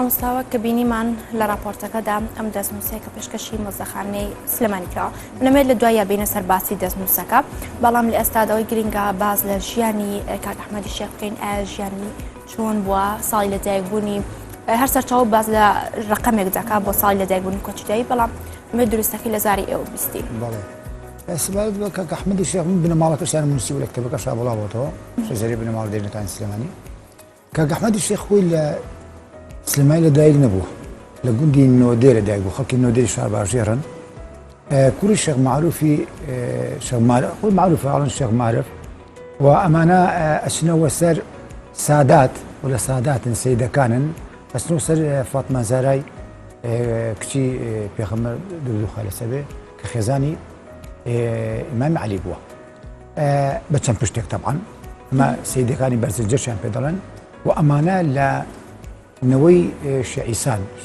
مامۆستاوە کە بینیمان لە راپۆرتەکەدا ئەم دەستنووسەیە کە پێشکەشی مۆزەخانەی سلێمانی کراوە منەمێت لە دوایە بینە سەرباسی دەستنووسەکە بەڵام لە ئێستادەوەی گرنگە باز لە ژیانی کاک ئەحمەدی شێخ بکەین ئایا ژیانی چۆن بووە ساڵی لەدایکبوونی هەر سەرچاو باز لە ڕقەمێک دەکات بۆ ساڵی لەدایکبوونی کۆچیدایی بەڵام مێ دروستەکەی لە زاری ئێوە بیستی سبارەت بە کاک ئەحمەدی شێخ من بنەماڵەکەشیان نووسی و لە کتێبەکەش بڵاوەتەوە شەجەرەی بنەماڵ دێرینەکانی سلێمانی کاک ئەحمەدی شێخ خۆی لە سلێمانی لەدایک نەبووە لە گوندی نۆدێ لەدایک بوو خەڵکی نۆدێری شار باژێڕن کوڕی شێخ معروفی خۆی معروفە ئاڵن شێخ معرف و ئەمانە ئەچنەوە سەر سادات و لە ساداتن سەیدەکانن ئەچنەوە سەر فاتمە زارای کچی پێغەمبەر درود و خالە سەبێ کە خێزانی ئیمامی عەلی بووە بە چەند پشتێک تەبعاً ئەمە سەیدەکانی بەرزنجەشیان پێ دەڵێن و ئەمانە لە نەوەی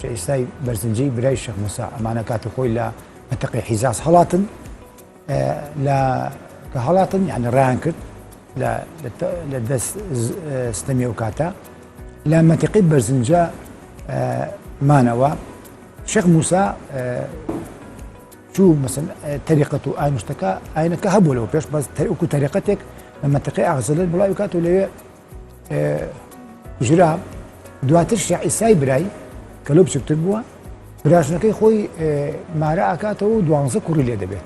شەعیسای بەرزنجەی برای شێخ موسا ئەمانە کاتی خۆی لە منتەقەی حیجاز هەڵاتن کە هەڵاتن یعنی ڕایان کرد لە دەست ستەمی ئەو کاتە لە منتەقەی بەرزنجە مانەوە شێخ موسا چوو مەسەن تەریقەت و ئاینوشتەکە ئاینەکە هەبوو لەوە پێش بەس وەکو تەریقەتێک لە منتەقەی ئاغزەلێت بڵاوی کات و لەوێ ژرا دواتر شەعیسای برای کە لەو بچووکتر بووە براژنەکەی خۆی مارە ئاکاتەوە و 12 کوڕی لێ دەبێت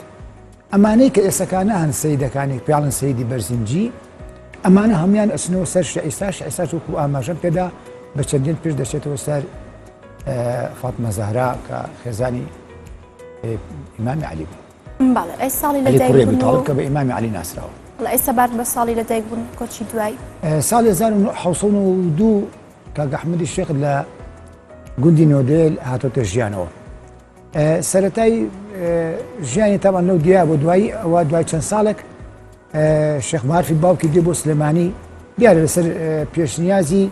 ئەمانەی کە ئێسەکانە هەن سەیدەکانی پێڵن سەیدی بەرزنجی ئەمانە هەمویان ئەچنەوە سەر شەعیسا وەکو ئاماژەم پێدا بە چەندین پێش دەچێتەوە سەر فاتمە زەهرا کە خێزانی ئیمامی عەلی بوو بەڵێ ئەی ساڵی لەدایکبوون کە بە ئیمامی عەلی ناسراوە ئێستا بار بە ساڵی لەدایکبوون کۆچی دوای ساڵی 1902 کاک ئەحمەدی شێخ لە گوندی نۆدێل هاتۆتە ژیانەوە سەرەتای ژیانی تاوان لەو دیار بۆ دوایی ئەوە دوای چەند ساڵێک شێخ معرفی باوکی دێ بۆ سلێمانی دیارە لەسەر پێشنیازی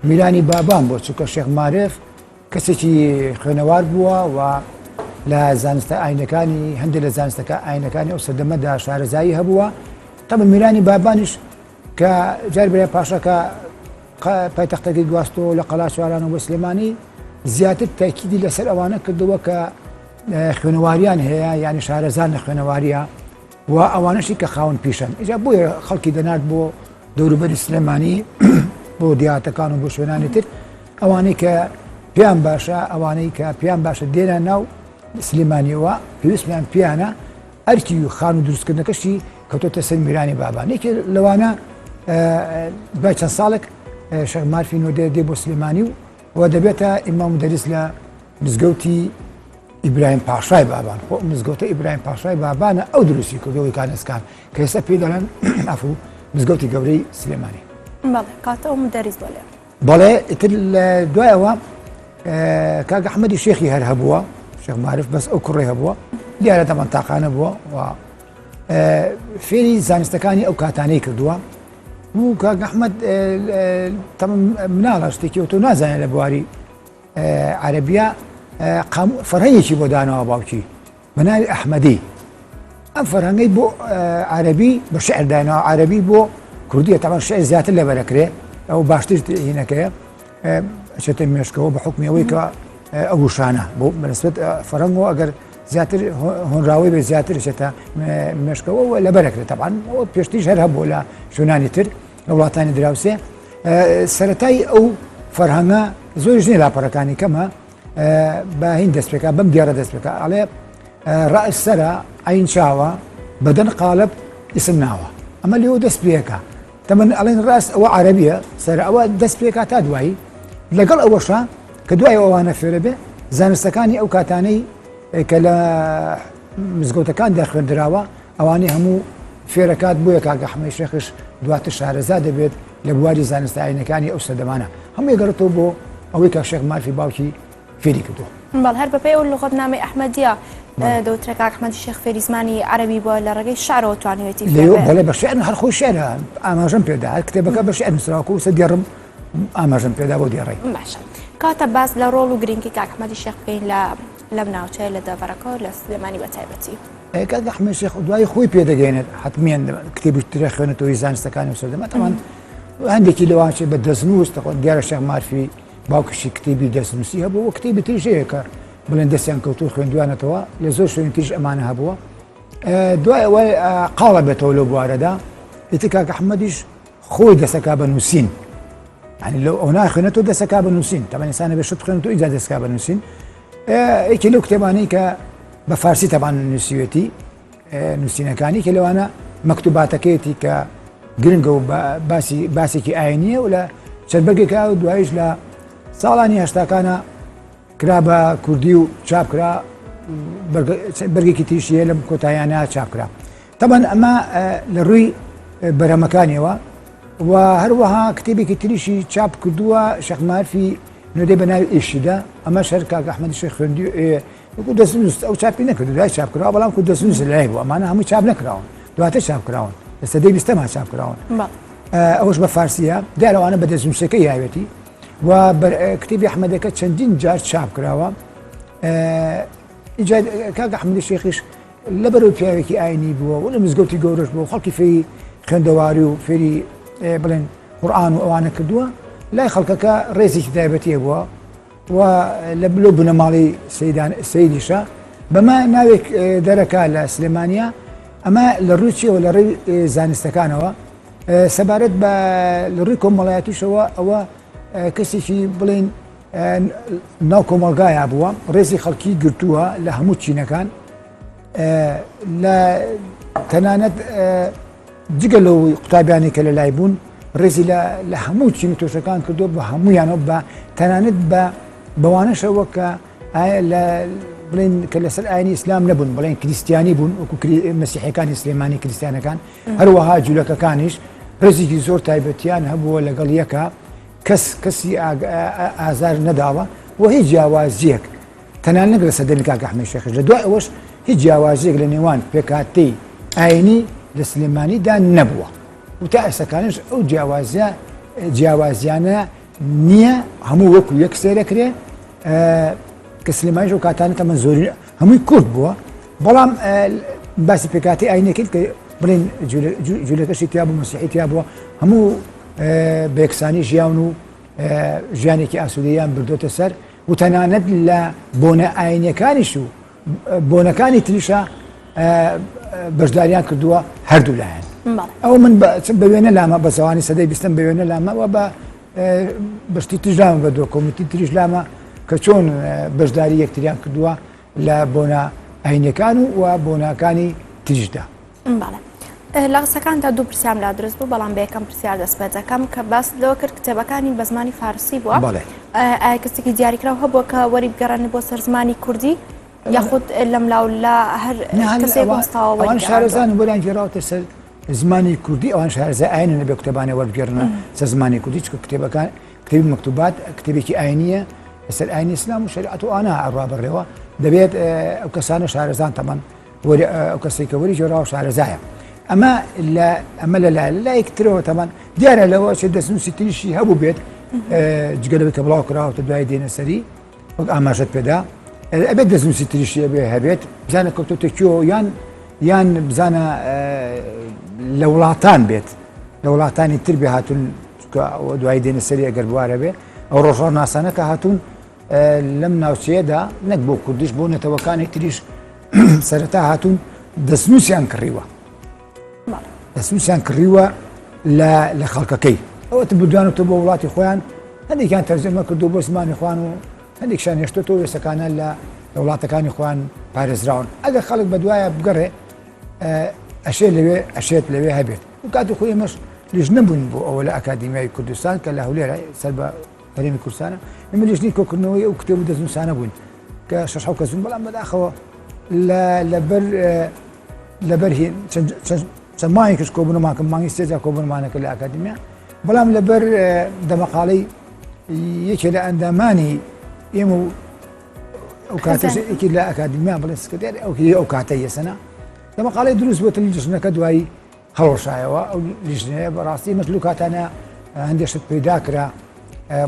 میرانی بابان بۆ چونکە شێخ معرف کەسێکی خوێنەوار بووە و لە زانستە ئاینەکانی هەندێک لە زانستەکە ئاینەکانی ئەو سەردەمەدا شارەزایی هەبووە تەمە میرانی بابانیش کە جاری برای پاشەکە پایتەختەکەی گواستەوە لە قەڵا چوارانەوە بە سلێمانی زیاتر تاکیدی لەسەر ئەوانە کردەوە کە خوێنەواریان هەیە یعنی شارەزان لە خوێنەواریە و ئەوانەشی کە خاون پیشن ئیجا بۆیە خەڵکی دەنات بۆ دەوروبەری سلێمانی بۆ دیاتەکان و بۆ شوێنانی تر ئەوانەی کە پیان باشە ئەوانەی کە پیان باشە دێنە ناو سلێمانیەوە پێویستیان پیانە ئەرکی و خان و دروستکردنەکەشی کەوتۆتە سەر میرانی بابانێکی لەوانە دوای چەند ساڵێک شێخ معرفی نۆدێ دێ بۆ سلێمانی و دەبێتە ئیمام دەریس لە مزگەوتی ئیبراهیم پاشای بابان خۆ مزگەوتە ئیبراهیم پاشای بابانە ئەو دروستی کردەوەی کانسکان کە ئێستا پێی دەڵێن ئەفو مزگەوتی گەورەی سلێمانی بەڵێ کاتەوە مدەریس بۆ لێ بەڵێ ئیتر لە دوایەوە کاک ئەحمەدی شێخی هەر هەبووە شێخ معرف بەس ئەو کوڕی هەبووە دیارە تەمەنتاقانە بووە و فێری زانستەکانی ئەو کاتانەی کردووە و کاک ئەحمەد مناڵە شتێکی تۆ نازانێت لە بواری عەرەبیە فەرهەنگێکی بۆ دانەوە باوکی بە ناوی ئەحمەدی ئەم فەرهەنگەی بۆ عەرەبی بە شێعر دانەوە عەرەبی بۆ کوردیە تەمەن شێعر زیاتر لەبەرەکرێ ئەو باشتر هینەکەیە ئەچێتە مێشکەوە بە حوکمی ئەوەی کە ئەو شانە بۆ بەنسبەت فەرهەنگەوە ئەگەر زیاتر هۆنراوی بێ زیاتر چێتە مێشکەوە لەبەرەکرێت تەبعاً ئەوە پێشتریش هەر هەبوو لە شوێنانی تر لە وڵاتانی دراوسێ سەرەتای ئەو فەرهەنگە زۆریش نیە لاپەڕەکانی کەمە بە هین دەست پێکا بەم دیارە دەست پێکا ئەڵێ ڕائس سەرە عین چاوە بەدەن قالب ئیسم ناوە ئەمە لێوە دەست پێکە تەمەن ئەڵێن ڕاست ئەوە عەرەبیە سەر ئەوە دەست پێکا تا دوایی لەگەڵ ئەوەشە کە دوای ئەوانە فێرە بێ زانستەکانی ئەو کاتانەی کە لە مزگەوتەکان دەرخوێندراوە ئەوانەی هەموو فێرەکات بووە کاک ئەحمەدی شێخش دواتر شارەزا دەبێت لە بواری زانستە ئاینەکانی ئەو سەردەمانە هەموو گەڕێتەوە بۆ ئەوەی کە شێخ معرفی باوکی فێری کردووە بەڵ هەر بەپێی ئەو لوغەتنامەی ئەحمەدیە دەوترێت کاک ئەحمەدی شێخ فێری زمانی عەرەبی بووە لە ڕێگەی شەعرەوە توانیوێتی بەڵێ بە شێعر هەر خۆی شێعرە ئاماژەم پێدا کتێبەکە بە شێعر نووسراوە و سە دێڕم ئاماژەم پێدا بۆ دێڕێ باشە کاتە باز لە ڕۆڵ و گرنگی کاک ئەحمەدی شێخ بکەین لەم ناوچەیە لە دەڤەرەکە لە سلێمانی بەتایبەتی کاک ئەحمەدی شێخ دوای خۆی پێدەگەێنێت حتمێن کتێبی ترە خوێنێتەوەی زانستەکانی سەردەما تەمان هەندێکی لەوانچێ بە دەستنووس دیارە شێخ معرفی باوکشی کتێبی دەستنووسی هەبوو و کتێبی تریژەیە کە بڵێن دەستیان کەوتو خوێندوانەتەوە لە زۆر شوێن تریش ئەمانە هەبووە دوای ئەوەی قاڵە بێتەوە لەو بوارەدا ئیتر کاک ئەحمەدیش خۆی دەسەکا بە نووسین يعني لو أو ناخذ نتو دست كاب النوسين طبعا إنسان بيشوف خلنا إذا دست كاب النوسين كيلو كتباني ك بفارسي طبعا نسيوتي نسينا كاني كيلو أنا مكتوباتكيتي ك جرينجو باسي كي عينية ولا شربقي كاو دوايش لا صالاني هشتاكانا كرابا كرديو شاب كرا برقي كتيشيه لم كوتايانا شاب كرا طبعا أما للروي برمكاني وهروها كتابي كتريشي شاب كدوا شيخ مارفي نودي بناء الشدا اما شركه احمد الشيخ فندي يقول دسنوس او شاب نكدو لا شاب كراو بلا كو دسنوس العيب وانا هم شاب نكراون دوات شاب كراون بس دي بيستمع شاب كراون اوش بفارسيه داروا انا بدز موسيقيه هايتي وكتابي احمد كتشندين جار شاب كراوا اجا كاك احمد الشيخ لبرو بياكي عيني بو ولا مزقوتي جورش بو خلقي في خندواري وفي بلين قرآن وأوانا كدوا لا يخلقك رئيس كتابتي بوا ولبلو بنا مالي سيدي شا بما ناويك دركا لسليمانيا أما للروتشي ولا ري زانستكانوا سبارت للريكم ملاياتي شوا أو كسي في بلين ناوكم الغاية بوا رئيسي خلقي قرتوها لهموتشي نكان لا تنانت جگە لەو قوتابیانی کە لە لای بوون ڕێزی لە هەموو چین تۆشەکان کردو بە هەمویانەوە بە تەنانەت بەوانەشەوە کە بڵێن کە لەسەر ئاینی ئیسلام نەبوون بڵێن کریستیانی بوون وەکو مەسیحیەکانی سلێمانی کریستیانەکان هەروەها جوولەکەکانیش ڕێزێکی زۆر تایبەتیان هەبووە لەگەڵ یەکە کەسی ئازار نەداوە و هیچ جیاوازیەک تەنان نەک لە سەردەمی کاک ئەحمەد شێخیش لە دوای ئەوەش هیچ جیاوازیەک لە نێوان پێکهاتەی ئاینی لسليماني دا نبوة وتأسى كانش أو جیاوازیانە نییە هەموو وەکو یەک سێرەکرێ کە سلێمانیش و کاتانە تەمەن زۆری هەمووی کورد بووە بەڵام باسی پێکاتی ئاینێکیت کە بڵێن جوولەکەشی تیا بوو مەسیحی تیا بووە هەموو بە یەکسانی ژیان و ژیانێکی ئاسوودەیان بردۆتە سەر و تەنانەت لە بۆنە ئاینیەکانیش و بۆنەکانی تریشە بەشداریان کردووە هەردوو لایەن ئەو من بە وێنە لامە بە زەوانی سەدەی بیستم بە وێنە لامە و بە بەشتی تریش لامە بە دۆ کۆمیتی تریش لامە کە چۆن بەشداری یەکتریان کردووە لە بۆنە ئاینیەکان و بۆنەکانی تریشدا. لە قسەکاندا دوو پرسیام لا دروست بوو بەڵام بە یەکەم پرسیار دەستپێچەکەم کە باس لەوە کرد کتێبەکانی بە زمانی فارسی بووە ئایا کەسێکی دیاریکراو هەبووە کە وەری بگەڕێنە بۆ سەر زمانی کوردی یاخود لەم لاو لە هەر کەسێک وەستاوە ئەوان شارەزان بۆیان گێڕاوەتە سەر زمانی کوردی ئەوان شارەزای ئاینە بێ کتێبانێ وەربگێڕنە سەر زمانی کوردی چکە کتێبەکان کتێبی مەکتوبات کتێبێکی ئاینیە لەسەر ئاینی ئیسلام و شەریعەت و ئانا ڕابەڕێەوە دەبێت ئەو کەسانە شارەزان تەمان ئەو کەسێک کە وەری گێڕاوە شارەزایە ئەمە لە لایەکترەوە تەمان دیارە لەوە چ دەستنووسی تریشی هەبوو بێت جگەلەوەی کە بڵاو کراوەتە دوای دێنە سەری وەک ئاماژەت پێدا ئەبێت دەستنووسی تریشیە بێ هەبێت بزانە کەوتۆتێکیۆ یان بزانە لە وڵاتان بێت لە وڵاتانی تر بێ هاتوون دوای دێنە سەری ئەگەر بوارە بێ ئەو ڕۆژڕ ناسانە کە هاتوون لەم ناوچەیەدا نەک بۆ کوردیش بۆ نەتەوەکانی تریش سەرەتا هاتوون دەستنووسیان کڕیوە دەستنووسیان کڕیوە لە خەڵکەکەی ئەوەتە بدوانێتەوە بۆ وڵاتی خۆیان هەندێکیان تەرجەمە کردو بۆ زمانی خوان و هەندێکشان هێشتۆتەوە وێسەکانە لە وڵاتەکانی خۆیان پارێزراون ئەگەر خەڵک بەدوایە بگەڕێ ئەشێت لەوێ هەبێت و کاتی خۆی ئێمەش لیژ نەبوون بۆ ئەوە لە ئەکادیمیای کوردستان کە لە هەولێرە سەر بە هەرێمی کوردستانە ئێمە لیژنی کۆکردنەوەی ئەو کتێب و دەستنووسانە بووین کە شەش حەوت کەس بوون بەڵام بەداخەوە لەبەر چەند مانگێکش کۆبوونەمان مانگی سێجا کۆبوونمانەکە لە ئەکادیمیا بەڵام لەبەر دەمەقاڵەی یەکێ لە ئەندامانی ئێمە و ئەو کاتێکی لە ئەکادیمیا بڵێ سکرتێر ئەو کاتە یەسەنا دەمەقاڵەی دروست بۆتە لیژنەکە دوایی هەڵۆشایەوە ئەو لیژنەیە بەڕاستی ئێمەش لەو کاتانە هەندێشت پەیدا کرا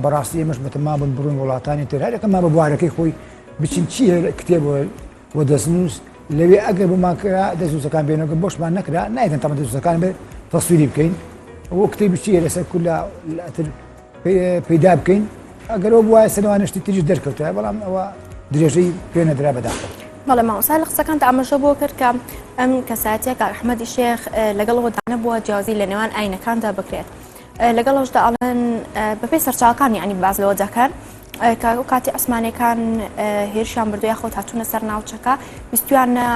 بەڕاستی ئێمەش بەتەما بوون بڕوون وڵاتانی تر هەرێکەما بە بوارەکەی خۆی بچین چیە کتێب و دەستنووس لەوێ ئەگەر بماکرا دەستنووسەکان بێنەوە بۆشمان نەکرا نایدەن تەمە دەستنووسەکان بێت تەسویری بکەین ئەوە کتێبی چیە لەسەر کورد لەتر پەیدا بکەین ئەگەرەوە بواە سەروانشتی تریش دەرکەوتە بەڵام ئەوە درێژەی پێ نەدرا بەداخە. بەڵێ مامۆستا لە قسەکانت ئاماژە بۆ کرد کە ئەم کەساتێک ئەحمەدی شێخ لەگەڵەوە دانە بووە جیازی لە نێوان ئاینەکاندا بکرێت لەگەڵەوەشدا ئەڵێن بەپێی سەرچاوەکانی ینی باز لەوە دەکەن کاتی ئەسمانەکان هێرشیان بردو یاخۆ هاتوونە سەر ناوچەکە ویستویانە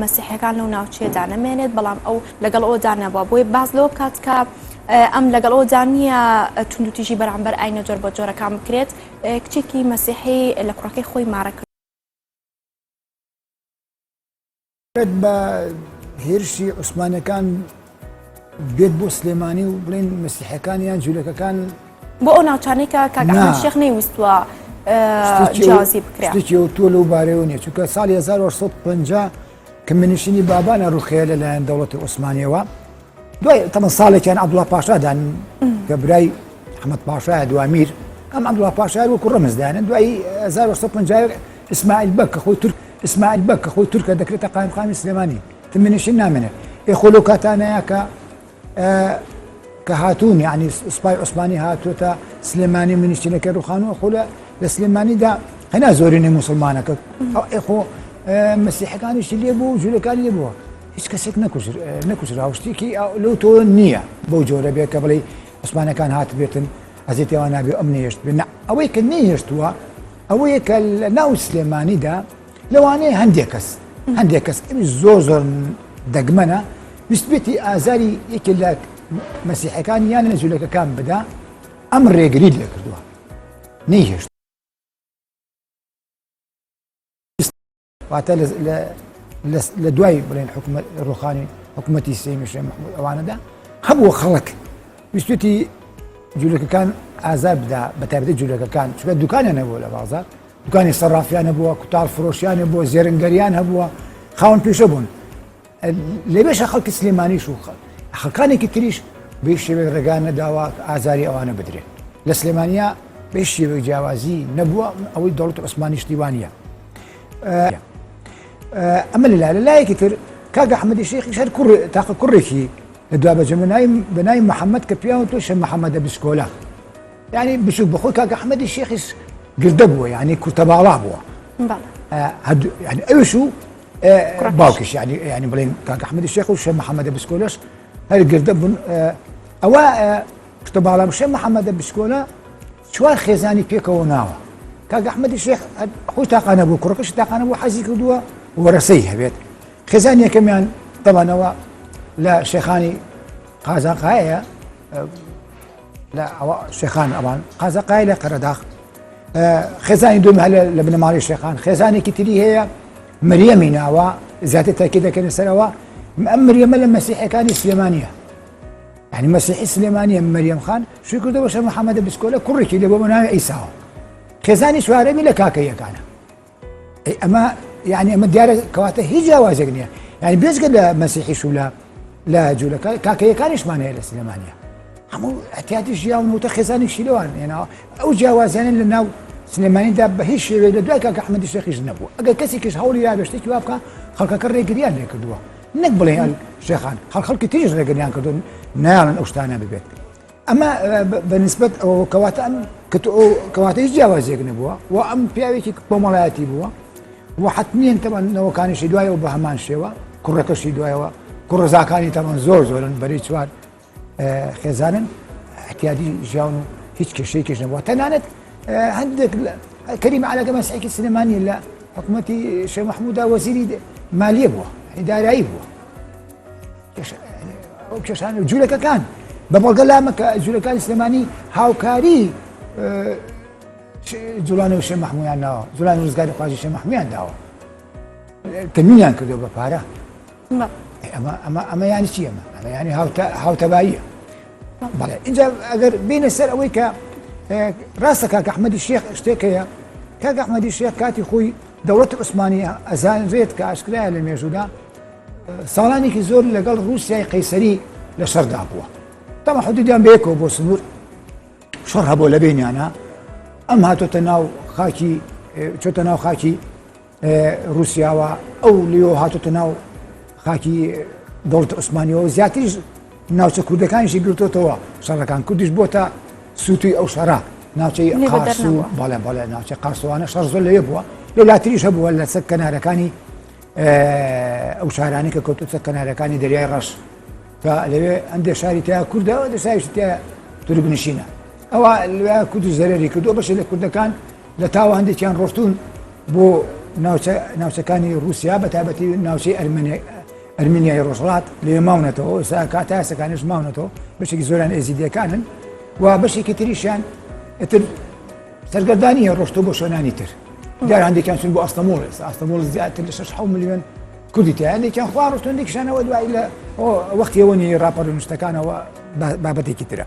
مەسیحەکان لەو ناوچەیەدا نەمێنێت بەڵام ئەو لەگەڵ ئەوە دانەبووە بۆی باز لەوە بکات کە ئەم لەگەڵ ئەوە دانیە توندوتیژی بەرامبەر ئاینە جۆر بە جۆرەکان بکرێت کچێکی مەسیحی لە کوڕەکەی خۆی مارە کرد بە هێرشی عوسمانەکان بێت بۆ سلێمانی و بڵێن مەسیحەکان یان جوولەکەکان بۆ ئەو ناوچانەی کە کاک ئەحمەد شێخ نەیویستووە جیازی بکرێت شتێکی ئەو تۆ لەو بارەیەوە نییە چونکە ساڵی 1950 کە منیشتنی بابانە ڕوخەیە لەلایەن دەوڵەتی عوسمانیەوە دوای تەمەن ساڵێکیان عەبدوڵڵا پاشادان کە برای ئەحمەد پاشایە دوامیر ئەم عەبدوڵڵا پاشای وەکو ڕەمزدانە دوای 1950 ئیسماعیل بەک کە خۆی تورک ئیسماعیل بەک کە خۆی تورکە دەکرێتە قایمقامی سلێمانی منیشتن نامێنێت ئێخۆ لەو کاتانەیە کە هاتوون یعنی سوپای عوسمانی هاتوۆتە سلێمانی منیشتینەکە ڕوخانەوە خۆ لە سلێمانیدا هەنا زۆرینەی موسڵمانەکە ئێخۆ مەسیحەکانیشی لێ بوو جوولەکانی لێ بووە هیچ کەسێک نەکوژرا شتێکی لەو تۆ نییە بەو جۆرە بێت کە بڵێ عوسمانەکان هات بێتن ئەزیێتەوە نابێ ئەم نێشت بێن ئەوەی کە نێشتووە ئەوەیە کە لە ناو سلێمانیدا لەوانەیە هەندێک کەس زۆر دەگمەنە ویستبێتی ئازاری یەکێ لە مەسیحەکان یان لە جوولەکەکان بدا ئەم ڕێگری لێ کردووە نەیهێشت واتە لە دوای بڵێن ڕوخانی حکوومەتی سێمی شێخ محموود ئەوانەدا هەبووە خەڵک ویستێتی جوولەکەکان ئازار بدا بەتایبەتی جوولەکەکان چونکە دوکانیان نەبووە لە بازار دوکانی سەرافیان هەبووە کوتاڵ فرۆشیان هەبووە زێرنگەریان هەبووە خاوەن پێشە بوون لێبێشە خەڵکی سلێمانیش و خەڵکانێکی تریش بەی شێوەیە ڕێگان نەداوە ئازاری ئەوانە بدرێت لە سلێمانیا بەی شێوەیە جیاوازی نەبووە ئەوەی دەوڵەتی عوسمانی شتیوانیە ئەمە لە لایەکی تر کاک ئەحمەدی شێخیش هەر تاقە کوڕێکی لە دوابەجە بەناوی محەممەد کە پیاوە تۆ شێخ محەممەدە بسکۆلا یعنی بچووک بەخۆی کاک ئەحمەدی شێخیش گردە بووە یعنی کورتەباڵا بووە ئەوش و باوکیش ینی بڵێن کاک ئەحمەدی شێخ و شێخ محەممەدە بسکۆلەش هەر گردە بوون ئەوە کورتەباڵا شێخ محەممەدە بسکۆلە چوار خێزانی پێکەوە ناوە کاک ئەحمەدی شێخ خۆی تاقانە بوو کوڕەکەش تاقانە بوو حەزی کردووە وەرەسەی هەبێت خێزانی یەکەمیان دەبانەوە لە شێخانی قازاقایە لە شێخان ئەوان قازاقای لە قەرەداغ خێزانی دوم هەل لە بنەماڵی شێخان خێزانێکی تری هەیە مریەمی ناوە زیاتر تاکی دەکەن سەرەوە ئەم مریەمە لە مەسیحەکانی سلێمانیە یعنی مەسیحی سلێمانیە مەریەم خان شووی کردەوە شێخ محەممەدە بسکۆلە کوڕێکی لێ بۆ ناوی ئەیساوە خێزانی چوارەمی لە کاکەیەکانە ئەمە یعنی ئەمە دیارە کەواتە هیچ جیاوازێک نییە یعنی بێزگە لە مەسیحیش و لە جوولەکە کاکەیەکانیشمان هەیە لە سلێمانیە هەموو احتیاتی ژیان وتە خێزانێکی لەوان هێناوە ئەو جیاوازیانە لە ناو سلێمانیدا بە هیچ شێوەیە لە دوای کاک ئەحمەدی شێخیش نەبوو ئەگەر کەسێکیش هەوڵی یا بێشتێکی وا بکە خەڵکەکە ڕێگریان لێ کردووە نەک بڵێ شێخان خەڵکی تریش ڕێگریان کردوون نایڵن ئەو شتانە ببێت ئەمە بەنسبەت ئەوە کەواتە ئەم کەواتە هیچ جیاوازێک نەبووە و ئەم پیاوێکی کۆمەڵایەتی بووە و حتمیان تەمەنەوەکانیشی دوایەوە بە هەمان شێوە کوڕەکەشی دوایەوە کوڕزاکانی تەمەن زۆرن بەری چوار خێزانن احتیاجی ژیان و هیچ کێشەیەکیش نەبووە تەنانەت هەندێک کەریم عەلاقە مەسیحێکی سلێمانی لە حکوومەتی شێخ محموودا وەزیری مالیە بووە ئیدارایی بووە ئەو کێشانە جوولەکەکان بە بەڵگە لامە کە جوولەکانی سلێمانی هاوکاری جوڵانە و شێخ محموودیان ناوە جوڵان و ڕزگاری خواجی شێخ محموودیان داوە تەمینیان کردەوە بە پارە ئەمە یانی چی ئەمە ینی هاوتەباییە بەڵێ اینجا ئەگەر بینە سەر ئەوەی کە ڕاستە کاک ئەحمەدی شێخ شتێکەیە کاک ئەحمەدی شێخ کاتی خۆی دەوڵەتی عوسمانی ئەزانرێت کە ئاشکرایە لە مێژوودا ساڵانێکی زۆر لەگەڵ رووسیای قەیسەری لە شەردا بووە تەمە حدودیان بەیەکەوە بۆ سنوور شەڕ هەبوو لە بینیانە ئەم هاتۆتە ناو خاکی چۆتە ناو خاکی رووسیاوە ئەو لێەوە هاتۆتە ناو خاکی دەوڵەتی عوسمانیەوە زیاتریش ناوچە کوردەکانیشی گرتوتەوە شەڕەکان کوردیش بۆتە سووتوی ئەو شەڕە ناوچەی لێ بە قارس و دەرنەبووە. بەڵێ ناوچەی قارسوانە شەڕ زۆر لەوێ بووە لەولاتریش هەبووە لە سەر کەنارەکانی ئەو شارانی کە کەوتوچە کەنارەکانی دەریای ڕەش کە لەوێ ئەندێ شاری تیا کوردەوە دەسایش تیا تورکنشینە ئەوە لەوێ کورد زەرری کردو بەشی لە کوردەکان لە تاوە هەندێکیان ڕۆشتون بۆ ناوچەکانی رووسیا بە تایبەتی ناوچەی ئەرمینیای ڕۆژهەڵات لێ ماونەتەوە ئێستا کاتا یاسەکانیش ماونەتەوە بەشێکی زۆران ئێزیدیەکانن و بەشێکی تریشیان ئتر سەرگەردانیە ڕۆشتۆ بۆ شوێنانی تر دیار هەندێکیان چون بۆ ئەستەمۆڵ ئەستەمۆڵ زیاتر لە 6 ملیۆن کوردی تیا هەندێکیان خوا ڕۆشتۆندێکیشانەوە دوای لە وەختیەوە نی ڕاپەڕۆنیشتەکانەوە بابەتێکی ترە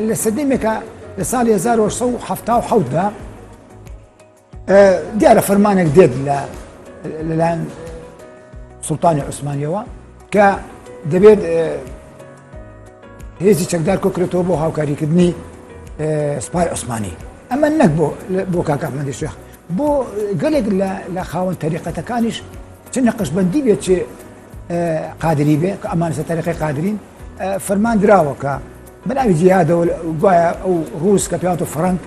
لە سەدەمێکە لە ساڵی 1970دا دیارە فەرمانێک دێت لەلایەن سوڵتانی عوسمانیەوە کە دەبێت هێزی چەکدار کۆکرێتەوە بۆ هاوکاریکردنی سوپای عوسمانی ئەمە نەک بۆ کاک ئەحمەدی شێخ بۆ گەلێک لە خاوەن تەریقەتەکانیش چ نەقشبەندی بێت چێ قادری بێ کە ئەمان سە تەریقەی قادرین فەرمان دراوە کە بەناوی جیهادەوە گوایە ئەو ڕووس کە پێهاتۆ فەڕەنگ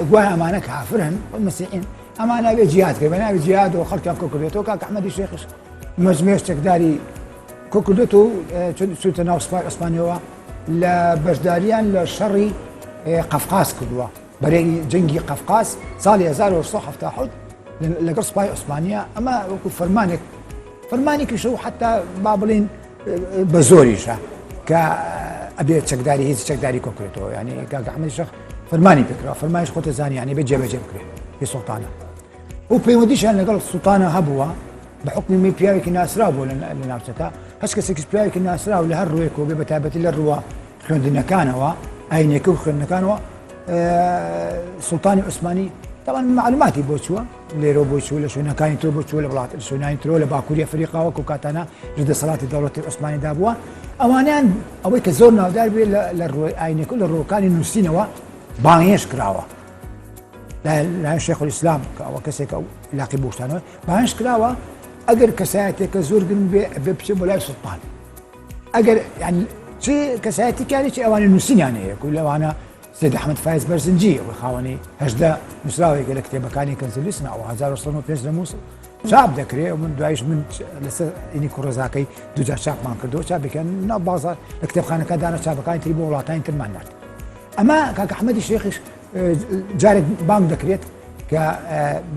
گوایە ئەمانە کافرن مەسیحین ئەمان ناوێ جیهاد کرد بەناوی جیهادەوە خەڵکیان کۆکردێتەوە کاک ئەحمەدی شێخش مەجموعەیەک چەکداری کۆکردێتەوە چووتە ناو سوپای عوسمانیەوە لە بەشداریان لە شەڕی قەفقاز کردووە بەرەی جەنگی قەفقاز ساڵی 1970 لەگەڵ سوپای عوسمانیە ئەمە وەکو فەرمانێکیشە و حتا با بڵێن بە زۆریشە کە ئەبێت چەکداری هیچ چەکداری کۆکرێتەوە ینی کاک ئەحمەدی شێخ فەرمانی پێکراوە فەرمانیش خۆتە زانی ینی بێت جێبەجێ بکرێت پێ سوڵتانە و پەیوەندیشیان لەگەڵ سوڵتانە هەبووە بە حکمی پیاوێکی ناسراو بوو لە ناوچەکە هەچ کەسێکیش پیاوێکی ناسراو لە هەر ڕوویەکەوە بێ بە تایبەتی لە ڕووە خوێندنەکانەوە ئاینێکە و خوێندنەکانەوە سوڵتانی عوسمانی تاوان معلوماتی بۆ چووە لێرە بۆ چوو لە شوێنەکانی تۆ بۆ چووە لە وڵات شوێنانی ترۆ لە باکووری ئەفریقاوە و کاتانە دەسەڵاتی دەوڵەتی عوسمانیدا بووە ئەوانیان ئەوەی کە زۆر ناودار بێ لە ڕووی ئاینێک و لە ڕووەکانی نووسینەوە بانگێش کراوە لای شێخ الئیسلام کە ئەوە کەسێک ئەو علاقی بۆشتانەوە بانگێش کراوە ئەگەر کەسایەتێکە زۆر گرنگ بێ بچێ بۆ لای سوڵتان ئەگەر چی کەسایەتێکیانێکی ئەوانی نووسینیان هەیە و لەوانە سید ئەحمەد فایز بەرزنجی ئەوەی خاوەنی هەژدە نووسراوێکە لە کتێبەکانی کەنزلیسنە ئەو 1905 لە مووسڵ چاپ دەکرێت من دوایش من لەسەر ئینی کوڕەزاکەی دوجار چاپمان کردەوە چاپێکیان ناو بازار لە کتێبخانەکە دانا چاپەکانی تری بۆ وڵاتانی ترمان نرد ئەمە کاک ئەحمەدی شێخیش جارێک بانگ دەکرێت کە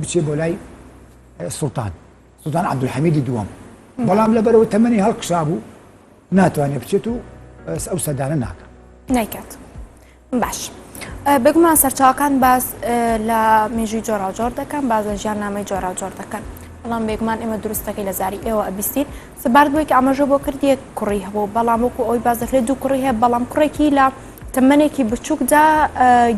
بچێ بۆ لای سوڵتان عەبدولحەمیدی دووەم بەڵام لەبەرەوە تەمەنی هەڵقشا بوو ناتوانێت بچێت و ئەو سەردانە ناکە نایکات باش بگومان سەرچاوەکان باز لە مێژووی جۆراوجۆر دەکەن باز لە ژیاننامەی جۆراوجۆر دەکەن بەڵام بێگومان ئێمە دروستەکەی لە زاری ئێوە ئەبیستین سەبارەت بۆی کە ئەمەژە بۆ کردیە کوڕی هەبوو بەڵام وەکو ئەوی باز دەکرێت دوو کوڕی هەیە بەڵام کوڕێکی لە تەمەنێکی بچووکدا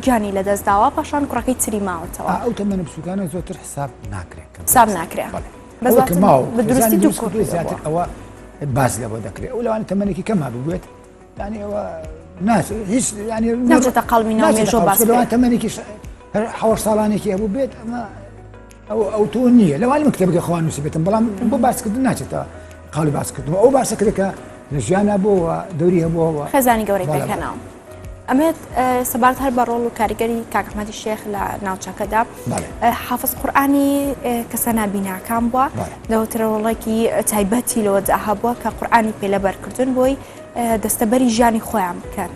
گیانی لەدەستداوە پاشان کوڕەکەی تری ماوەتەوە ئەو تەمەنە بچووکانە زۆرتر حساب ناکرێت حساب ناکرێت بە درستی دوو کوڕ زیاتر ئەوە باز لەبۆ دەکرێت ئەو لەوانە تەمەنێکی کەما ببوێت ینی ئەوە ناس هیچ ینی ناچێتە قەڵمی ناو مێژوو باس لەوانە تەمەنێکی 7 ساڵانێکی هەبوو بێت ئەمە ئەو تۆ نییە لەوانە کتێبەکەی خۆیان نووسی بێتن بەڵام بۆ باسکردن ناچێتە قاڵی باسکردنەوە ئەو باسەکرێکە لە ژیانە بۆەوە دەوری هەبووەوە خێزانی گەورەی پێکەناوە ئەمێت سەبارەت هەر بە ڕۆڵ و کاریگەری کاک ئەحمەدی شێخ لە ناوچەکەدا حافظ قورئانی کەسە نابیناکان بووە لەوەترە ڕۆڵێکی تایبەتی لەوەدا هەبووە کە قورئانی پێ لەبەرکردن بۆی دەستەبەری ژیانی خۆیان بکەن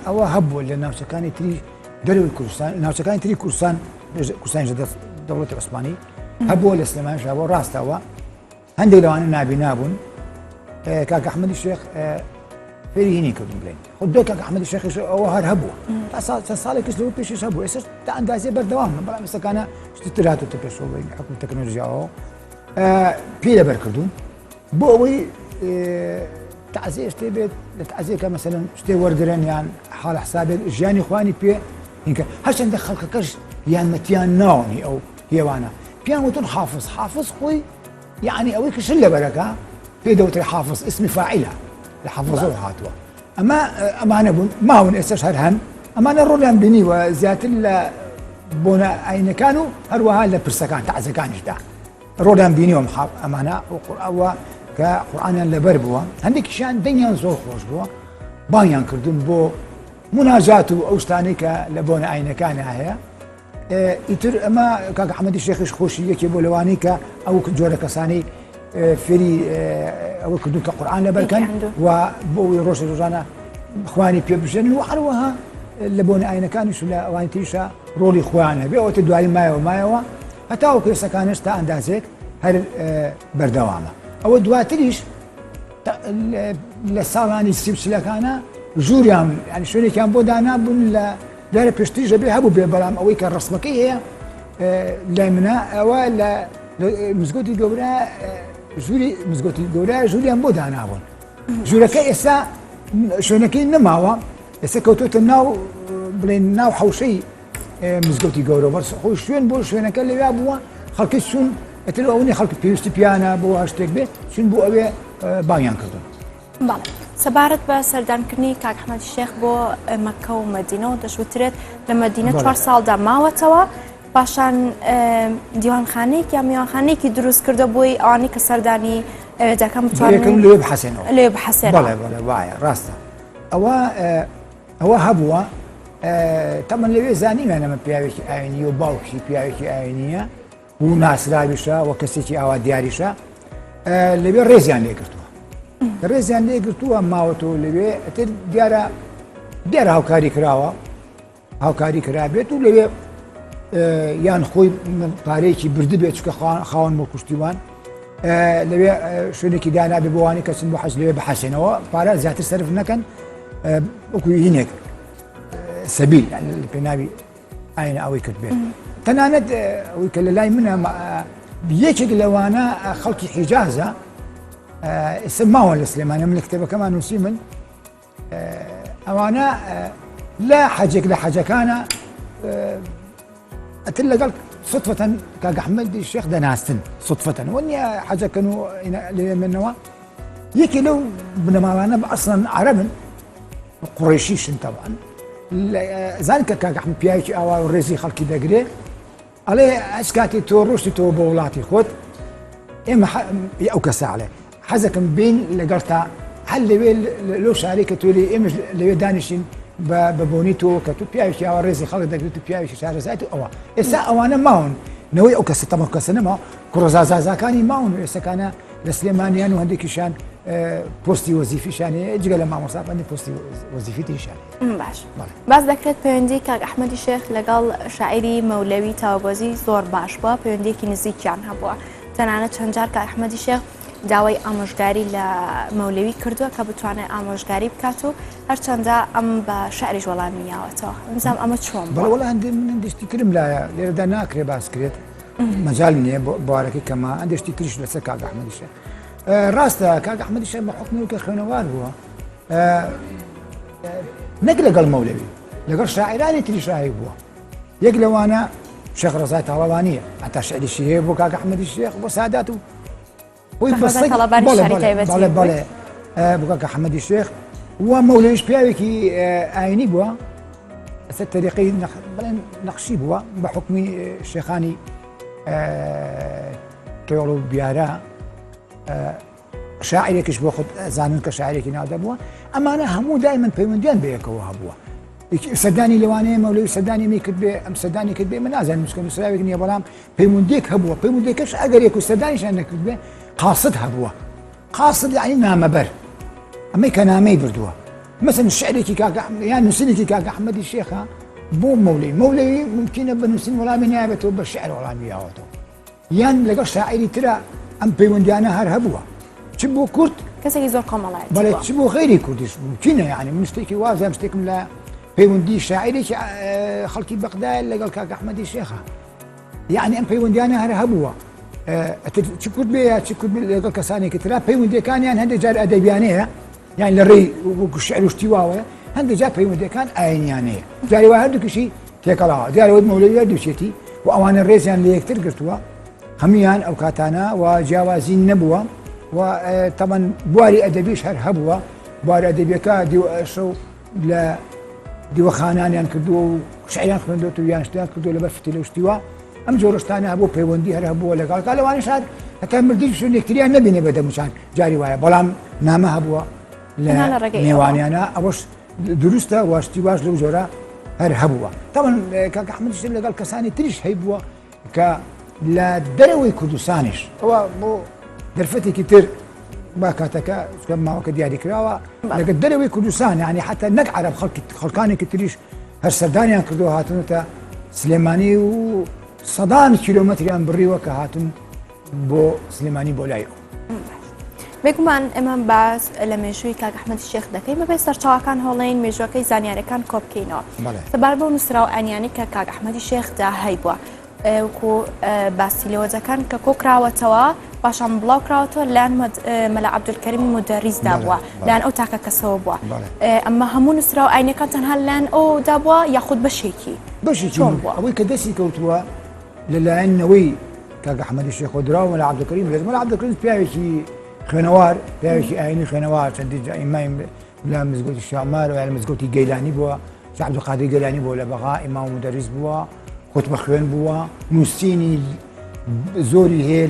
ئەوە هەبووە لە ناوچەکانی تری دەروی کوردستان ناوچەکانی تری کوردستان کوردستانی دەوڵەتی عوسمانی هەبووە لە سلێمانیش هەبووە ڕاستەوە هەندێک لەوانە نابینا بوون کاک ئەحمەدی شێخ فێری هینی کردن بڵێن خۆ دۆ کاک ئەحمەدی شێخیش ئەوە هەر هەبووە چەند ساڵێکیش لەوە پێشش هەبوو ئێستش تا ئەندازێ بەردەوامە بەڵام ئێستاکانە شتی تر هاتووەتە پێشەوە بڵێن حکم تەکنۆلۆژیاوە پێ لەبەرکردوون بۆ ئەوەی تعزیە شتێ بێت لە تعزیەکە مەسەلەن شتێ وەرگرن یان حاڵە حسابێت ژیانی خوانی پێ هینکە هەرچەندە خەڵکەکەش یانمەتیان ناوەنی ئەو هێوانە پیان وتون حافظ خۆی یعنی ئەوەی کە شل لەبەرەکە پێ دەوترێ حافظ اسمی فاعیلە لە حەفظەوە هاتووە ئەمانە بوون ماون ئێستش هەر هەن ئەمانە ڕۆڵیان بینیوە زیاتر لە بۆنە ئاینەکان و هەروەها لە پرسەکان تەعزەکانیشدا ڕۆڵیان بینیوە ئەمانە ئەوە کە قورئانیان لەبەر بووە هەندێکیشیان دەنگیان زۆر خۆش بووە بانیان کردن بۆ مناجات و ئەو شتانەی کە لە بۆنە ئاینەکانە هەیە ئیتر ئەمە کاک ئەحمەدی شێخش خۆشیەکی بۆ لەوانەی کە ئەو جۆرە کەسانەی فێری ئەوە کردو کە قورئان لەبەرکەن و بۆ ئەوەی ڕۆژ ڕۆژانە خوانی پێ بژێن و هەروەها لە بۆنە ئاینەکانیش لە ئەوانی تریشە ڕۆڵی خۆیان هەبێ ئەوەتە دوایی مایەوە هەتا ئەو کێسەکانش تا ئەندازێک هەر بەردەوامە ئەوە دواتریش لە ساڵانی سیبچلەکانە ژووریان ینی شوێنێکیان بۆ دانابوون لە دارە پشتیژە بێ هەبوو بێ بەڵام ئەوەی کە ڕسمەکەی هەیە لای منە ئەوە لە مزگەوتی گەورە ژووری مزگەوتی گەورە ژووریان بۆ دانابوون ژوورەکە ئێستا شوێنەکەی نەماوە ئێستا کەوتۆتە ناو بڵێن ناو حەوشەی مزگەوتی گەورە بەس خۆی شوێن بۆ شوێنەکە لەوێ بووە خەڵکی چوون ئەتر ئەوەی خەڵکی پێویستی پیانە بۆ هەشتێک بێ چون بۆ ئەوێ باویان کردن. بەڵێ سەبارەت بە سەردانکردنی کاک ئەحمەدی شێخ بۆ مەککە و مەدینە و دەشوترێت لە مەدینە 4 ساڵدا ماوەتەوە پاشان دیوانخانەیەکی یا میوانخانەیەکی دروست کردە بۆی ئەوانەی کە سەردانی ئەوێدەکەم بتوانن لێ بحەسێنەوە لێ بحەسێنەوە. بەڵێ بەڵێ وایە ڕاستە ئەوە هەبووە تەمەن لەوێ زانیوێن ئەمە پیاوێکی ئاینی و باوکی پیاوێکی ئاینیە و ناسراویشە و کەسێکی ئاوا دیاریشە لەوێ ڕێزیان لێگرتووە ڕێزیان لێگرتووە ماوەتەوە لەوێ ئەتر دیارە هاوکاری کراوە هاوکاری کرابێت و لەوێ یان خۆی پارەیەکی بردبێت چکە خاوەن بۆ کوشتیوان لەوێ شوێنێکی دانابێ بۆوانی کەچن بۆ حەج لەوێ بحەسێنەوە پارە زیاتر سەرف نەکەن وەکو هینێک سەبیل پێناوی ئاینە ئەوەی کرد بێت تەنانەت ئەوەی کە لە لای منە یەکێک لەوانە خەڵکی حیجازە ئێستا ماوە لە سلێمانە من لە کتێبەکەمان نووسی من ئەوانە لا حەجێک لە حەجەکانە ئەتر لەگەڵ سوتفەتەن کاک ئەحمەدی شێخ دەناستن سوتفەتەن وەنیە حەجەکەن و لێ منەوە یەکی لەو بنەماوانە ئەسڵەن عەرەبن قوڕیشیشن تەبعەن زانین کە کاک ئەحمەد پیاوێکی ئاوا و ڕێزی خەڵکی دەگرێ ئەڵێ هەچ کاتی تۆ ڕۆشتی تۆ بۆ وڵاتی خۆت ئێمە ئەو کەسە ئەڵێ حەزەکەم بین لەگەڵ تا هەل لەوێ لەو شارەی کە تۆ ئێمەش لەوێ دانیشین بە بۆنی تۆ کە تو پیاوێکی ئاوا ڕێزی خەڵک دەگرێت و پیاوێکی شارەزای ئەوە ئێستا ئەوانە ماون نەوەی ئەو کەسە تەمە کەسە نەما کوڕەزازازاکانی ماون و ئێستاکانە لە سلێمانیان و هەندێکیشان پۆستی وەزیفیشان هەیە جگە لە مامۆستاپانی پۆستی وەزیفی تریشان باش باز دەکرێت پەیوەندی کاک ئەحمەدی شێخ لەگەڵ شاعیری مەولەوی تاوگۆزی زۆر باش بووە پەیوەندیەکی نزیکیان هەبووە تەنانەت چەند جار کاک ئەحمەدی شێخ داوای ئامۆژگاری لە مەولەوی کردووە کە بتوانێت ئامۆژگاری بکات و هەرچەندە ئەم بە شعریش وەڵامیاوەتەوە ئەمزام ئەمە چۆن بەڵێ هەندێک من دەشتی کرم لایە لێرەدا ناکرێ باسکرێت مەجال نییە بوارەکەی کەمە ئەندێشتی تریش لەسەر کاک ئەحمەدی شێخ ڕاستە کاک ئەحمەدی شێخ بە حوکمی کە خوێنەوار بووە نەک لەگەڵ مەولەوی لەگەڵ شاعرانی تریشایی بووە یەک لەوانە شێخ ڕەزای تاڵەوانیە هەتا شعریشی هەیە بۆ کاک ئەحمەدی شێخ بۆ سادات و بۆی بەڵێ بۆ کاک ئەحمەدی شێخ وە مەولەویش پیاوێکی ئاینی بووە ئەستا تەریقەی بڵێن نەقشی بووە بە حوکمی شێخانی تۆڵ و بیارە شاعرێکیش بۆ خۆت زانن کە شاعرێکی ناودە بووە ئەمانە هەموو دایمەن پەیوەندیان بەیەکەوە هەبووە سەردانی لەوانەیە مەولەوی سەردانی می کرد بێ ئەم سەردانی کرد بێ من نازانم چکە نووسراوێک نییە بەڵام پەیوەندێک هەبووە پەیوەندێکەش ئەگەر یەک و سەردانیشان نەکرد بێ قاسد هەبووە قاسد یعنی نامەبەر ئەمەی کە نامەی بردووە مثلا شعرێکی یان نووسینێکی کاک ئەحمەدی شێخە بۆ مەولەوی ممکنە بە نووسین وەڵامی نایبێتەوە بە شعر وەڵامی یاوەتەوە یان لەگەڵ شاعری ترە ئەم پەیوەندیانە هەر هەبووە چ بۆ کورد کەسێکی زۆر کۆمەڵایەتی بەڵێ چ بۆ غەیری کوردیش ممکنە یعنی من شتێکی وازە شتێکم لە پەیوەندی شاعرێکی خەڵکی بەغداد لەگەڵ کاک ئەحمەدی شێخە یعنی ئەم پەیوەندیانە هەر هەبووە چ کورد بێ یا چ کورد لەگەڵ کەسانێکی ترا پەیوەندیەکانیان هەندێک جار ئەدەبیانەیە یان لە ڕێی وەکو شعر و شتی واوەیە هەندێک جار پەیوەندیەکان ئاینیانەیە جاری وا هەردووکیشی تێکەڵاوە دیارەوەی مەولەوی هەردووچێتی و ئەوانە ڕێزیان لە یەکتر گرتووە هەمویان ئەو کاتانە و جیاوازی نەبووە و تەمەن بواری ئەدەبیش هەر هەبووە بواری ئەدەبیەکە شەو لە دیوەخانانیان کردووە و شعریان خوێندوێت و یان شتیان کردووە لەبەر فتیلە و شتیوە ئەم جۆرەشتانە هەبوو پەیوەندی هەر هەبووە لەگەڵ لەوانش هات هەتا مردی شوێن یەکتریان نەبینێ بەدەموچان جاری وایە بەڵام نامە هەبووە لە نێوانیانە ئەوەش دروستە واشتی باش لەو جۆرە هەر هەبووە تاوان کاک ئەحمەد شێخ لەگەڵ کەسانی تریش هەیبووە کە لە دەرەوەی کوردستانیش ئەوە بۆ دەرفەتێکی تر با کاتەکە ماوەکە دیاری کراوە لەگە دەرەوەی کوردستان یعنی حتا نەک عەرەب خەڵکانێکی تریش هەر سەردانیان کردووە هاتونەتە سلێمانی و سەدان کیلۆمەتریان بڕیوە کە هاتون بۆ سلێمانی بۆ لای بێگومان ئێمە باس لە مێژووی کاک ئەحمەدی شێخ دەکەین بەبێ سەرچاوەکان هەڵێن مێژوەکەی زانیاریەکان کۆ بکەینەوە سەبار بۆ نووسراو ئەنیانی کە کاک ئەحمەدی شێخدا هەیبووە وەکو باسی لەوەجەکان کە کۆکراوەتەوە پاشان بڵاو کراوەتەوە لایەن مەلا عەبدولکەریمی مودەریسدا بووە لایەن ئەو تاکە کەسەوە بووە ئەمە هەموو نووسراو ئاینەکان تەنها لایەن ئەودا بووە یاخود بەشێکی چۆن بووە ئەوەی کە دەستی کەوتووە لەلایەنەوەی کاک ئەحمەدی شێخ و دراوە مەلا عەبدولکەریم مەلا عەبدولکەریم پیاوێکی خوێنەوار پیاوێکی ئاینی خوێنەوار چەندی ئیمام لە مزگەوتی شامار و لە مزگەوتی گەیلانی بووە شێخ عەبدولقادر گەیلانی بووە لە بەغا ئیمام و مودەریس بووە خۆتبە خوێن بووە نووسینی زۆری هەیە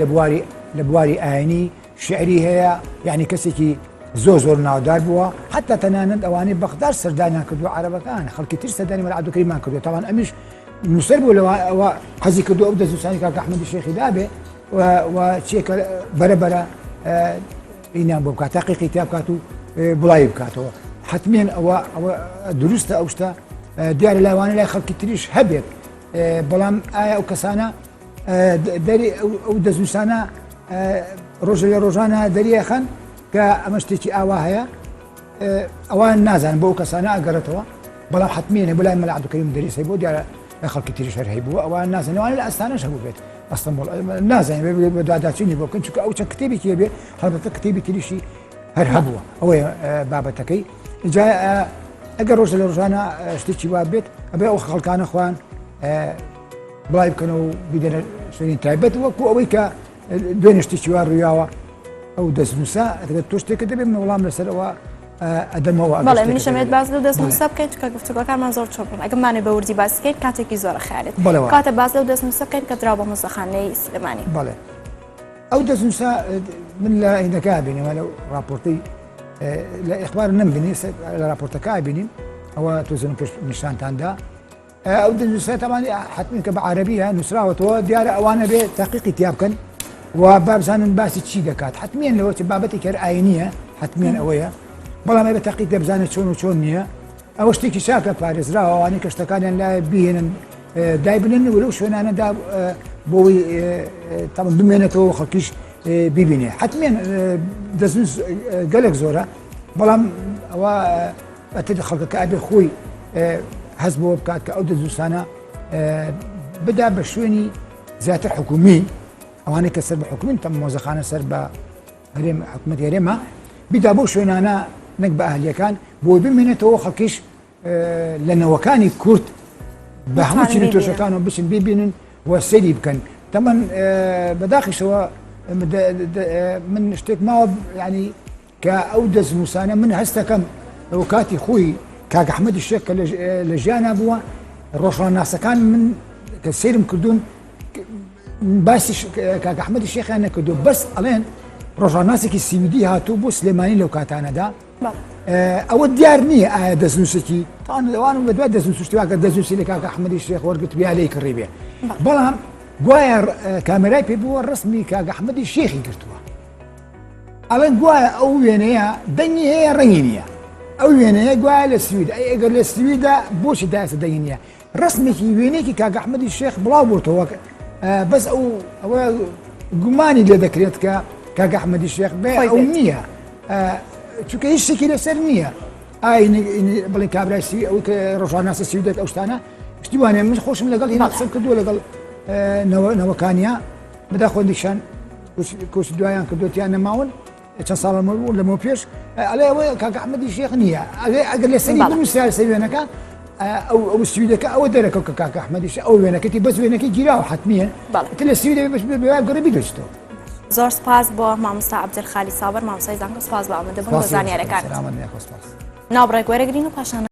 لە بواری ئاینی شعری هەیە یعنی کەسێکی زۆر ناودار بووە حتا تەنانەت ئەوانەی بەغداد سەردانیان کردووە عەرەبەکان خەڵکی تر سەردانی مەلا عەبدولکەریمان کردووە تاوان ئەمیش نووسەر بوو لەوە ئەوە حەزی کردو ئەو دەستنووسانی کاک ئەحمەدی شێخی دابێ و چێکە بەرەبەرە ئینان بۆ بکات تاقیقی تیا بکات و بڵای بکاتەوە حتمێن ئەوە دروستە ئەو شتە دیارە لایوانە لای خەڵکی تریش هەبێت بەڵام ئایا ئەو کەسانە دەری ئەو دەستنووسانە ڕۆژە لە ڕۆژانە دەریەخەن کە ئەمە شتێکی ئاوا هەیە ئەوان نازانن بۆ ئەو کەسانە ئەگەڕێتەوە بەڵام حتمێنە بۆ لای مەلا عەبدولکەریم دەریسی بۆ دیارە لە خەڵکی تریش هەر هەیبووە ئەوان نازانەوەوانە لە ئەستانەش هەبوو بێت ئەستەمبوڵ نازانێت بە داداچینی بۆ بکەن چونکە ئەو چەند کتێبێکی هەبێ هەڵبەتە کتێبی تریشی هەر هەبووە ئەوەیە بابەتەکەی جا ئەگەر ڕۆژە لە ڕۆژانە شتێکی وا بێت ئەبێ ئەو خەڵکانە خوان بڵای بکەنەوە و بیدەنە شوێنی تایبەت وەکو ئەوەی کە دوێنێ شتێکی وا ڕوویاوە ئەو دەستنووسە ئەگەر تۆ شتێکە دەبێت من وەڵام لەسەرەوە ئەدەمەوە بەڵێ منیشەمێت باز لەو دەستنووسە بکەین چونکە گفتوگۆکانمان زۆر چۆ بوون ئەگەمانێ بە وردی باس بکەین کاتێکی زۆرە خیالێت کاتە باز لەو دەستنووسە بکەین کە دراوە بە مۆزەخانەی سلێمانی بەڵێ ئەو دەستنووسە من لە هینەکە بینیمە لەو راپۆرتەی لە ئەخبار نەمبینی لە راپۆرتەکە بینیم ئەوە تۆزن پێش نیشانتاندا ئەو دەستنووسە تەمانی حتمین کە بە عەرەبیە نووسراوەتەوە دیارە ئەوانە بێ تاقیقی تیا بکەن و بابزانن باسی چی دەکات حتمێن لەوە بابەتێک هەر ئاینیە حتمێن ئەوەیە بەڵام بە تاقیق دەبزانێت چۆن و چۆن نییە ئەوە شتێکی چاکە پارێزراوە ئەوانەی کە شتەکانیان لای بهێنن دایبنن و لەو شوێنانەدا بۆی تەمەن بمێنێتەوە خەڵکیش ببینێ حتمێن دەستنووس گەلێک زۆرە بەڵام ئەوە خەڵکەکە ئەبێ خۆی هەست بۆ بکات کە ئەو دەستنووسانە بدا بە شوێنی زیاتر حکومی ئەوانەی کە سەر بە حکومین تەم مۆزەخانە سەر بە هەرێم حکومەتی هەرێمە بیدا بۆ شوێنانە نەک بە ئەهلیەکان بۆی بمێنێتەوە خەڵکیش لە نەوەکانی کورد بە هەموو چینی تۆشەکانەوە بچن ببینن و سەیری بکەن تەمەن بەداخیشەوە من شتێک ماوە ینی کە ئەو دەستنووسانە من هەستەکەم ئەو کاتی خۆی کاک ئەحمەدی شێخ کە لە ژیانە بووە ڕۆژڕەناسەکان من کە سەیرم کردوون باسی کاک ئەحمەدی شێخیان نەکردو بەس ئەڵێن ڕۆژاناسێکی سیویدی هاتوو بۆ سلێمانی لەو کاتانەدا ئەوە دیار نییە ئایا دەستنووسێکی تاوان لەوانم بە دوای دەستنووسشتیواکە دەستنووسی لە کاک ئەحمەدی شێخ وەرگرت بیا لێی کڕی بێ بەڵام گوایە کامێرای پێ بووە ڕسمی کاک ئەحمەدی شێخی گرتووە ئەڵێن گوایە ئەو وێنەیە دەنگی هەیە ڕەنگی نییە ئەو وێنەیە گوایە لە سوید ئەگەر لە سویدا بۆچی دایسە دەنگی نییە ڕسمێکی وێنەیەکی کاک ئەحمەدی شێخ بڵاو بووتەوە بەس ئەوە گومانی لێ دەکرێت کە کاک ئەحمەدی شێخ بێ ئەو نییە چونکە هیچ شتێکی لەسەر نییە بڵێن کابرای ئەوەی کە ڕۆژاناسە سویدێت ئەو شتانە شتی وانێ من خۆشم لەگەڵ هێنا قسەم کردووە لەگەڵ نەوەکانیا بەدا خۆندیشان کۆچ دوایان کردوتیان نەماون چەند ساڵ لەمەوە پێش ئەڵێ ئەوەی کاک ئەحمەدی شێخ نییە ئەگەر لەسەری بنووسرا سەر وێنەکە ئەو سویدەکە ئەوە دەرەکەوت کە کاک ئەحمەدی شێخ ئەو وێنەکەی بەس وێنەکەی گیراوە حتمیە لە سویدە بێ گەڕێ بیدۆچێتەوە زۆر سپاس بۆ مامۆستا عەبدولخالیق سابر مامۆستای زانکۆ سپاس بە ئامادەبوون بۆ زانیاریەکان ناوبڕێک وەرەگرین و پاشان